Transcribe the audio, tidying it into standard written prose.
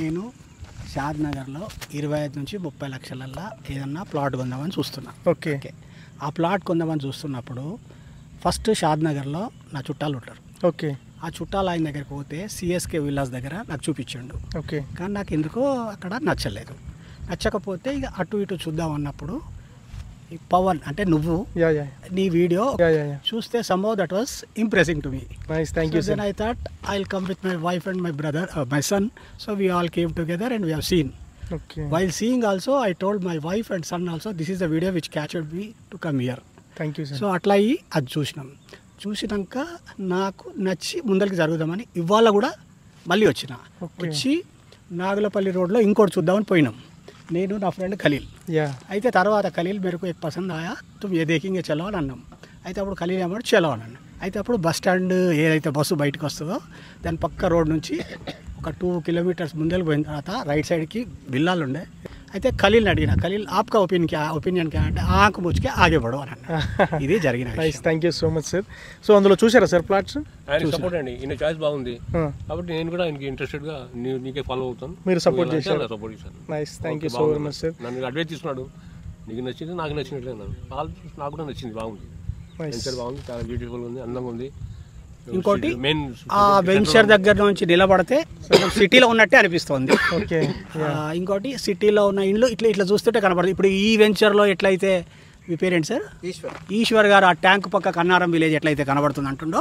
నేను షాద్ నగర్లో 25 నుంచి 30 లక్షలల్లో ఏదన్నా ప్లాట్ కొందామని చూస్తున్నా. ఓకే. ఆ ప్లాట్ కొందామని చూస్తున్నప్పుడు ఫస్ట్ షాద్ నగర్లో నా చుట్టాలు ఉంటారు. ఓకే. ఆ చుట్టాలు ఆయన దగ్గరికి పోతే సిఎస్కే విల్లాస్ దగ్గర నాకు చూపించండు. ఓకే. కానీ నాకు ఎందుకో అక్కడ నచ్చలేదు. నచ్చకపోతే ఇక అటు ఇటు చూద్దాం అన్నప్పుడు ఈ పవన్ అంటే నువ్వు నీ వీడియో చూస్తే somehow that was impressing to me. Nice, thank you, sir. Then I thought I'll come with my wife and my brother, my son. So we all came together and we have seen. Okay. While seeing also, I told my wife and son also, this is the video which captured me to come here. Thank you, sir. So అట్లా అయ్యి అది చూసినాక నాకు నచ్చి ముందరికి జరుగుదామని ఇవాళ కూడా మళ్ళీ వచ్చి నాగులపల్లి రోడ్లో ఇంకోటి చూద్దామని పోయినాం. నేను నా ఫ్రెండ్ ఖలీల్. అయితే తర్వాత ఖలీల్ మేరకు एक पसंद आया तुम ये देखेंगे चलो అని అన్నాం. అయితే అప్పుడు ఖలీల్ ఏమన్నాడు చలో అని అన్నాడు. అయితే అప్పుడు బస్ స్టాండ్ ఏదైతే బస్సు బయటకు వస్తుందో దాని పక్క రోడ్ నుంచి ఒక 2 కిలోమీటర్స్ ముందరికి పోయిన తర్వాత రైట్ సైడ్కి విల్లాలు ఉండే. అయితే ఖలీల్ని అడిగిన, ఖలీల్ ఆప్కా ఒపీనియన్ క్యా అంటే ఆకు ముచ్చుకే ఆగే పడు అని అన్నాడు. ఇది జరిగిన. Thank you so much sir. So అందులో చూసారా సార్ ప్లాట్స్? సపోర్ట్ అండి, ఈయన చాయిస్ బాగుంది కాబట్టి నేను కూడా ఆయనకి ఇంట్రెస్టెడ్ గా నీకే ఫాలో అవుతాను. మీరు సపోర్ట్ చేశారు. సపోర్ట్ చేశాను. Nice, thank you so much sir. నన్ను అడ్వైస్ తీసుకున్నాడు, నీకు నచ్చింది నాకు నచ్చినట్లే అన్నాను. నాకు కూడా నచ్చింది, బాగుంది. వెంచర్ బాగుంది, చాలా బ్యూటిఫుల్ ఉంది, అందంగా ఉంది. ఇంకోటి ఆ వెంచర్ దగ్గర నుంచి నిలబడితే సిటీలో ఉన్నట్టే అనిపిస్తుంది. ఓకే. ఇంకోటి సిటీలో ఉన్న ఇండ్లు ఇట్లా చూస్తుంటే కనబడుతుంది. ఇప్పుడు ఈ వెంచర్లో ఎట్లయితే మీ పేరెంట్స్ సార్ ఈశ్వర్ గారు ఆ ట్యాంక్ పక్క కన్నారం విలేజ్ ఎట్లయితే కనబడుతుంది అంటుండో